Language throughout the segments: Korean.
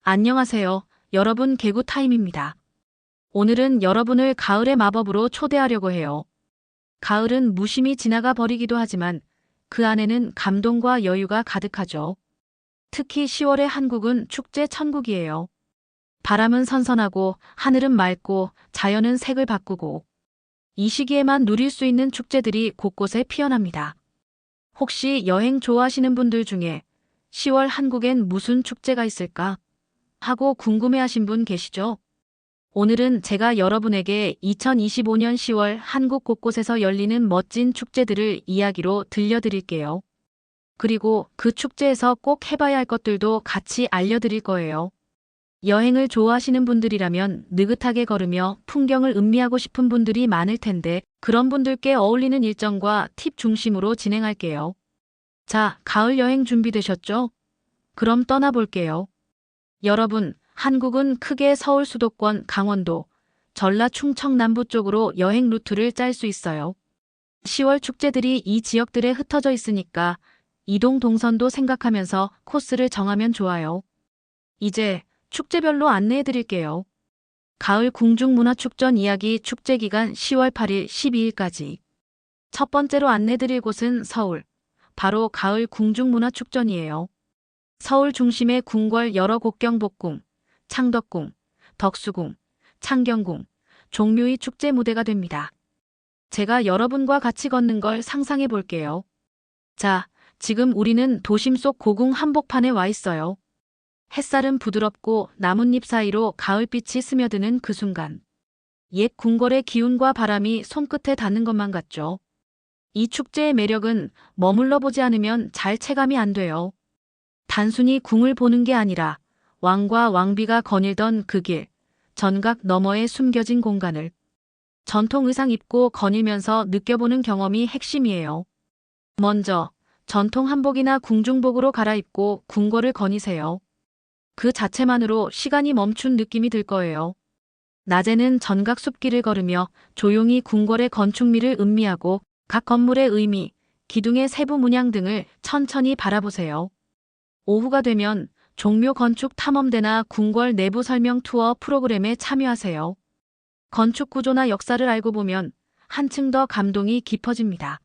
안녕하세요. 여러분 개구 타임입니다. 오늘은 여러분을 가을의 마법으로 초대하려고 해요. 가을은 무심히 지나가 버리기도 하지만 그 안에는 감동과 여유가 가득하죠. 특히 10월의 한국은 축제 천국이에요. 바람은 선선하고 하늘은 맑고 자연은 색을 바꾸고 이 시기에만 누릴 수 있는 축제들이 곳곳에 피어납니다. 혹시 여행 좋아하시는 분들 중에 10월 한국엔 무슨 축제가 있을까 하고 궁금해하신 분 계시죠? 오늘은 제가 여러분에게 2025년 10월 한국 곳곳에서 열리는 멋진 축제들을 이야기로 들려드릴게요. 그리고 그 축제에서 꼭 해봐야 할 것들도 같이 알려드릴 거예요. 여행을 좋아하시는 분들이라면 느긋하게 걸으며 풍경을 음미하고 싶은 분들이 많을 텐데 그런 분들께 어울리는 일정과 팁 중심으로 진행할게요. 자, 가을 여행 준비되셨죠? 그럼 떠나볼게요. 여러분, 한국은 크게 서울 수도권, 강원도, 전라 충청 남부 쪽으로 여행 루트를 짤 수 있어요. 10월 축제들이 이 지역들에 흩어져 있으니까 이동 동선도 생각하면서 코스를 정하면 좋아요. 이제 축제별로 안내해 드릴게요. 가을 궁중문화축전 이야기 축제 기간 10월 8일 12일까지. 첫 번째로 안내 드릴 곳은 서울, 바로 가을 궁중문화축전이에요. 서울 중심의 궁궐 여러 곡경복궁, 창덕궁, 덕수궁, 창경궁, 종묘의 축제 무대가 됩니다. 제가 여러분과 같이 걷는 걸 상상해 볼게요. 자, 지금 우리는 도심 속 고궁 한복판에 와 있어요. 햇살은 부드럽고 나뭇잎 사이로 가을빛이 스며드는 그 순간. 옛 궁궐의 기운과 바람이 손끝에 닿는 것만 같죠. 이 축제의 매력은 머물러 보지 않으면 잘 체감이 안 돼요. 단순히 궁을 보는 게 아니라 왕과 왕비가 거닐던 그 길, 전각 너머에 숨겨진 공간을 전통 의상 입고 거닐면서 느껴보는 경험이 핵심이에요. 먼저 전통 한복이나 궁중복으로 갈아입고 궁궐을 거니세요. 그 자체만으로 시간이 멈춘 느낌이 들 거예요. 낮에는 전각 숲길을 걸으며 조용히 궁궐의 건축미를 음미하고 각 건물의 의미, 기둥의 세부 문양 등을 천천히 바라보세요. 오후가 되면 종묘 건축 탐험대나 궁궐 내부 설명 투어 프로그램에 참여하세요. 건축 구조나 역사를 알고 보면 한층 더 감동이 깊어집니다.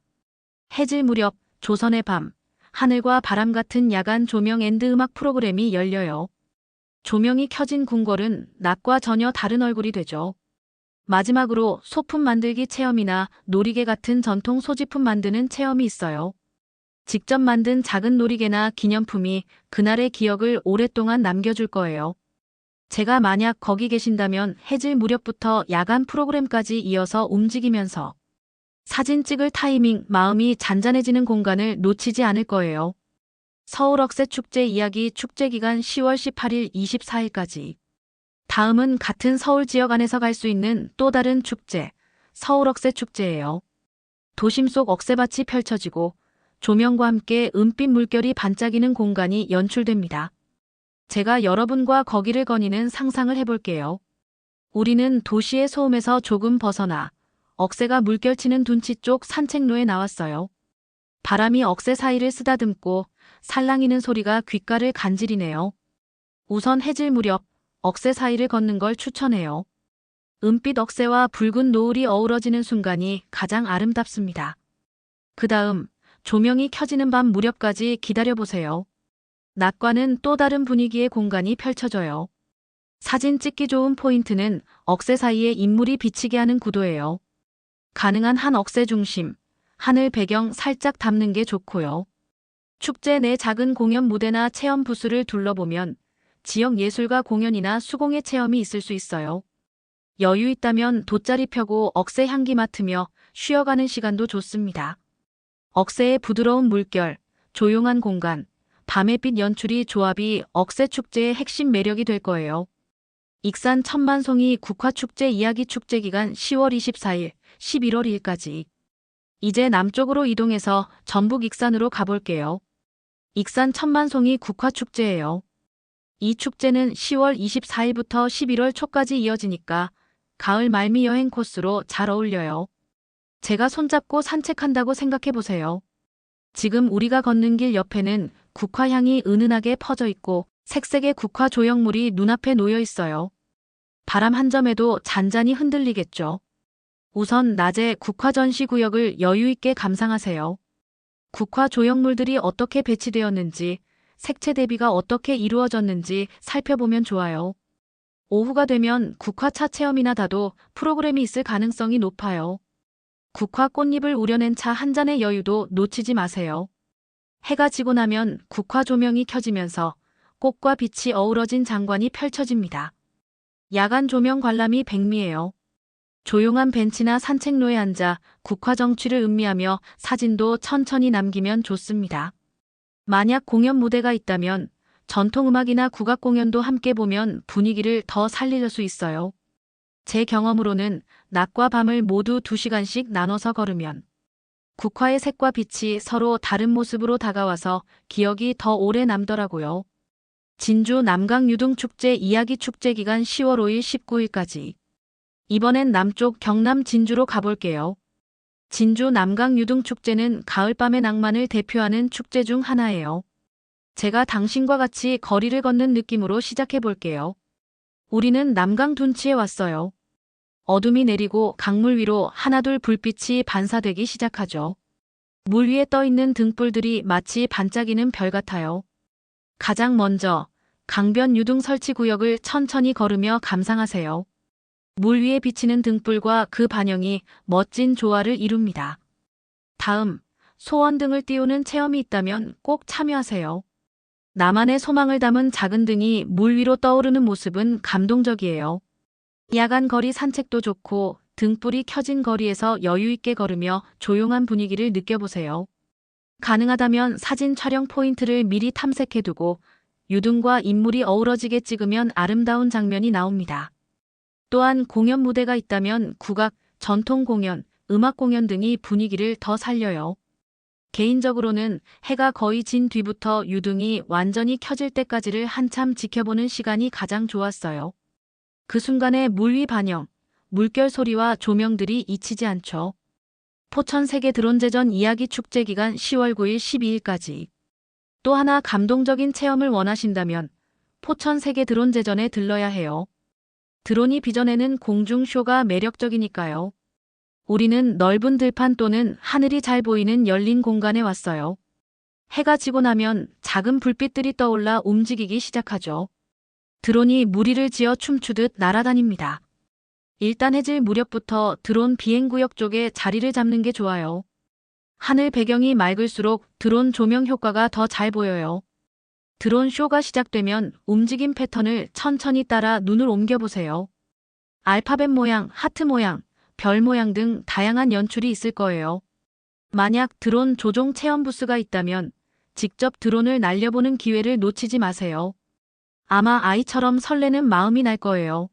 해질 무렵 조선의 밤, 하늘과 바람 같은 야간 조명 앤드 음악 프로그램이 열려요. 조명이 켜진 궁궐은 낮과 전혀 다른 얼굴이 되죠. 마지막으로 소품 만들기 체험이나 놀이개 같은 전통 소지품 만드는 체험이 있어요. 직접 만든 작은 놀이개나 기념품이 그날의 기억을 오랫동안 남겨줄 거예요. 제가 만약 거기 계신다면 해질 무렵부터 야간 프로그램까지 이어서 움직이면서 사진 찍을 타이밍, 마음이 잔잔해지는 공간을 놓치지 않을 거예요. 서울 억새축제 이야기 축제 기간 10월 18일 24일까지. 다음은 같은 서울 지역 안에서 갈 수 있는 또 다른 축제, 서울 억새축제예요. 도심 속 억새밭이 펼쳐지고 조명과 함께 은빛 물결이 반짝이는 공간이 연출됩니다. 제가 여러분과 거기를 거니는 상상을 해볼게요. 우리는 도시의 소음에서 조금 벗어나 억새가 물결치는 둔치 쪽 산책로에 나왔어요. 바람이 억새 사이를 쓰다듬고 살랑이는 소리가 귓가를 간지리네요. 우선 해질 무렵 억새 사이를 걷는 걸 추천해요. 은빛 억새와 붉은 노을이 어우러지는 순간이 가장 아름답습니다. 그 다음 조명이 켜지는 밤 무렵까지 기다려보세요. 낮과는 또 다른 분위기의 공간이 펼쳐져요. 사진 찍기 좋은 포인트는 억새 사이에 인물이 비치게 하는 구도예요. 가능한 한 억새 중심, 하늘 배경 살짝 담는 게 좋고요. 축제 내 작은 공연 무대나 체험 부스를 둘러보면 지역 예술가 공연이나 수공예 체험이 있을 수 있어요. 여유 있다면 돗자리 펴고 억새 향기 맡으며 쉬어가는 시간도 좋습니다. 억새의 부드러운 물결, 조용한 공간, 밤의 빛 연출이 조합이 억새 축제의 핵심 매력이 될 거예요. 익산 천만송이 국화축제 이야기 축제 기간 10월 24일, 11월 2일까지. 이제 남쪽으로 이동해서 전북 익산으로 가볼게요. 익산 천만송이 국화축제예요. 이 축제는 10월 24일부터 11월 초까지 이어지니까 가을 말미 여행 코스로 잘 어울려요. 제가 손잡고 산책한다고 생각해보세요. 지금 우리가 걷는 길 옆에는 국화향이 은은하게 퍼져 있고 색색의 국화 조형물이 눈앞에 놓여 있어요. 바람 한 점에도 잔잔히 흔들리겠죠. 우선 낮에 국화 전시 구역을 여유 있게 감상하세요. 국화 조형물들이 어떻게 배치되었는지, 색채 대비가 어떻게 이루어졌는지 살펴보면 좋아요. 오후가 되면 국화차 체험이나 다도 프로그램이 있을 가능성이 높아요. 국화 꽃잎을 우려낸 차 한 잔의 여유도 놓치지 마세요. 해가 지고 나면 국화 조명이 켜지면서 꽃과 빛이 어우러진 장관이 펼쳐집니다. 야간 조명 관람이 백미예요. 조용한 벤치나 산책로에 앉아 국화 정취를 음미하며 사진도 천천히 남기면 좋습니다. 만약 공연 무대가 있다면 전통음악이나 국악 공연도 함께 보면 분위기를 더 살릴 수 있어요. 제 경험으로는 낮과 밤을 모두 2시간씩 나눠서 걸으면 국화의 색과 빛이 서로 다른 모습으로 다가와서 기억이 더 오래 남더라고요. 진주 남강유등축제 이야기 축제 기간 10월 5일 19일까지. 이번엔 남쪽 경남 진주로 가볼게요. 진주 남강유등축제는 가을밤의 낭만을 대표하는 축제 중 하나예요. 제가 당신과 같이 거리를 걷는 느낌으로 시작해 볼게요. 우리는 남강 둔치에 왔어요. 어둠이 내리고 강물 위로 하나둘 불빛이 반사되기 시작하죠. 물 위에 떠 있는 등불들이 마치 반짝이는 별 같아요. 가장 먼저 강변 유등 설치 구역을 천천히 걸으며 감상하세요. 물 위에 비치는 등불과 그 반영이 멋진 조화를 이룹니다. 다음, 소원등을 띄우는 체험이 있다면 꼭 참여하세요. 나만의 소망을 담은 작은 등이 물 위로 떠오르는 모습은 감동적이에요. 야간 거리 산책도 좋고 등불이 켜진 거리에서 여유 있게 걸으며 조용한 분위기를 느껴보세요. 가능하다면 사진 촬영 포인트를 미리 탐색해두고 유등과 인물이 어우러지게 찍으면 아름다운 장면이 나옵니다. 또한 공연 무대가 있다면 국악, 전통 공연, 음악 공연 등이 분위기를 더 살려요. 개인적으로는 해가 거의 진 뒤부터 유등이 완전히 켜질 때까지를 한참 지켜보는 시간이 가장 좋았어요. 그 순간의 물 위 반영, 물결 소리와 조명들이 잊히지 않죠. 포천 세계 드론제전 이야기 축제 기간 10월 9일 12일까지. 또 하나 감동적인 체험을 원하신다면 포천 세계 드론제전에 들러야 해요. 드론이 빚어내는 공중쇼가 매력적이니까요. 우리는 넓은 들판 또는 하늘이 잘 보이는 열린 공간에 왔어요. 해가 지고 나면 작은 불빛들이 떠올라 움직이기 시작하죠. 드론이 무리를 지어 춤추듯 날아다닙니다. 일단 해질 무렵부터 드론 비행구역 쪽에 자리를 잡는 게 좋아요. 하늘 배경이 맑을수록 드론 조명 효과가 더 잘 보여요. 드론 쇼가 시작되면 움직임 패턴을 천천히 따라 눈을 옮겨보세요. 알파벳 모양, 하트 모양, 별 모양 등 다양한 연출이 있을 거예요. 만약 드론 조종 체험 부스가 있다면 직접 드론을 날려보는 기회를 놓치지 마세요. 아마 아이처럼 설레는 마음이 날 거예요.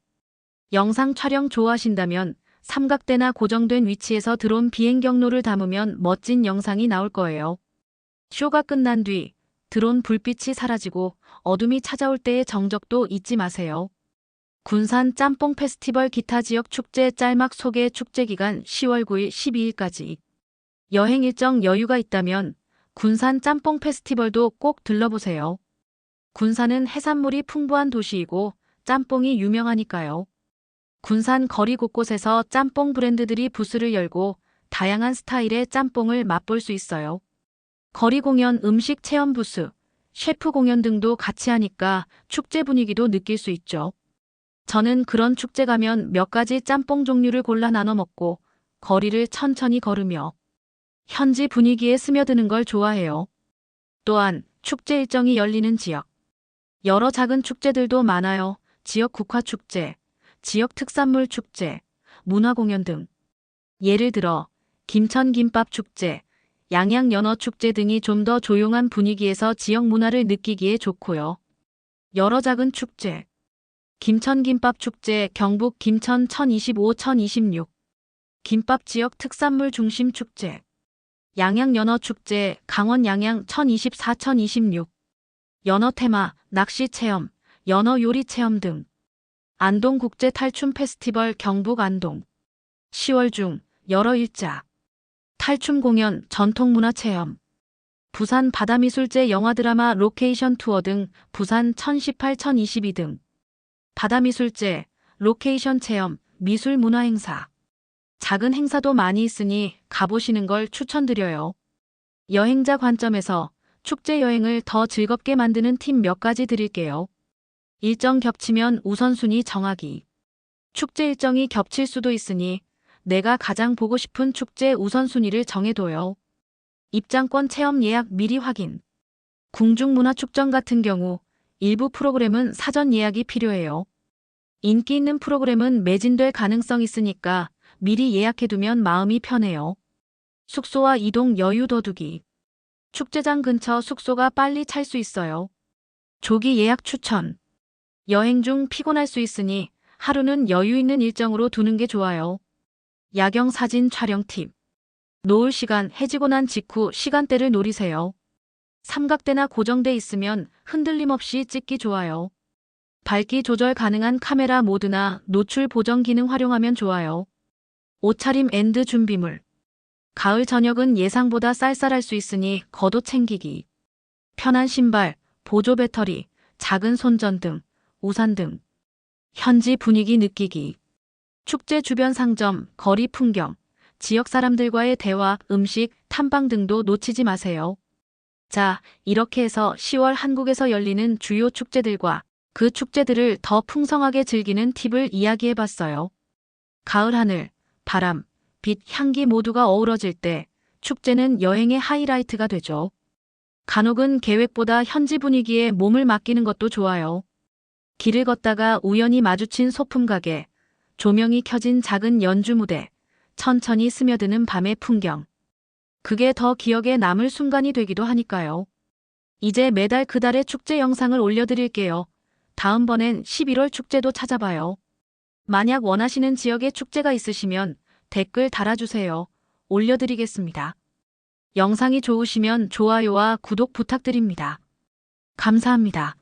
영상 촬영 좋아하신다면 삼각대나 고정된 위치에서 드론 비행 경로를 담으면 멋진 영상이 나올 거예요. 쇼가 끝난 뒤 드론 불빛이 사라지고 어둠이 찾아올 때의 정적도 잊지 마세요. 군산 짬뽕 페스티벌 기타 지역 축제 짤막 소개 축제 기간 10월 9일 12일까지. 여행 일정 여유가 있다면 군산 짬뽕 페스티벌도 꼭 들러보세요. 군산은 해산물이 풍부한 도시이고 짬뽕이 유명하니까요. 군산 거리 곳곳에서 짬뽕 브랜드들이 부스를 열고 다양한 스타일의 짬뽕을 맛볼 수 있어요. 거리 공연, 음식 체험 부스, 셰프 공연 등도 같이 하니까 축제 분위기도 느낄 수 있죠. 저는 그런 축제 가면 몇 가지 짬뽕 종류를 골라 나눠 먹고 거리를 천천히 걸으며 현지 분위기에 스며드는 걸 좋아해요. 또한 축제 일정이 열리는 지역. 여러 작은 축제들도 많아요. 지역 국화 축제, 지역 특산물 축제, 문화 공연 등. 예를 들어 김천 김밥 축제, 양양 연어 축제 등이 좀 더 조용한 분위기에서 지역 문화를 느끼기에 좋고요. 여러 작은 축제. 김천 김밥 축제 경북 김천 1025-1026. 김밥 지역 특산물 중심 축제. 양양 연어 축제 강원 양양 1024-1026. 연어 테마, 낚시 체험, 연어 요리 체험 등. 안동 국제 탈춤 페스티벌 경북 안동. 10월 중 여러 일자. 탈춤 공연, 전통문화 체험. 부산 바다미술제 영화드라마 로케이션 투어 등 부산 1018-1022 등 바다미술제, 로케이션 체험, 미술 문화 행사. 작은 행사도 많이 있으니 가보시는 걸 추천드려요. 여행자 관점에서 축제 여행을 더 즐겁게 만드는 팁 몇 가지 드릴게요. 일정 겹치면 우선순위 정하기. 축제 일정이 겹칠 수도 있으니 내가 가장 보고 싶은 축제 우선순위를 정해둬요. 입장권 체험 예약 미리 확인. 궁중문화축전 같은 경우 일부 프로그램은 사전 예약이 필요해요. 인기 있는 프로그램은 매진될 가능성이 있으니까 미리 예약해두면 마음이 편해요. 숙소와 이동 여유 둬두기. 축제장 근처 숙소가 빨리 찰 수 있어요. 조기 예약 추천. 여행 중 피곤할 수 있으니 하루는 여유 있는 일정으로 두는 게 좋아요. 야경 사진 촬영 팁. 노을 시간 해지고 난 직후 시간대를 노리세요. 삼각대나 고정돼 있으면 흔들림 없이 찍기 좋아요. 밝기 조절 가능한 카메라 모드나 노출 보정 기능 활용하면 좋아요. 옷차림 앤드 준비물. 가을 저녁은 예상보다 쌀쌀할 수 있으니 겉옷 챙기기. 편한 신발, 보조 배터리, 작은 손전등, 우산 등. 현지 분위기 느끼기. 축제 주변 상점, 거리 풍경, 지역 사람들과의 대화, 음식, 탐방 등도 놓치지 마세요. 자, 이렇게 해서 10월 한국에서 열리는 주요 축제들과 그 축제들을 더 풍성하게 즐기는 팁을 이야기해봤어요. 가을 하늘, 바람, 빛, 향기 모두가 어우러질 때 축제는 여행의 하이라이트가 되죠. 간혹은 계획보다 현지 분위기에 몸을 맡기는 것도 좋아요. 길을 걷다가 우연히 마주친 소품 가게, 조명이 켜진 작은 연주 무대, 천천히 스며드는 밤의 풍경. 그게 더 기억에 남을 순간이 되기도 하니까요. 이제 매달 그달의 축제 영상을 올려드릴게요. 다음번엔 11월 축제도 찾아봐요. 만약 원하시는 지역의 축제가 있으시면 댓글 달아주세요. 올려드리겠습니다. 영상이 좋으시면 좋아요와 구독 부탁드립니다. 감사합니다.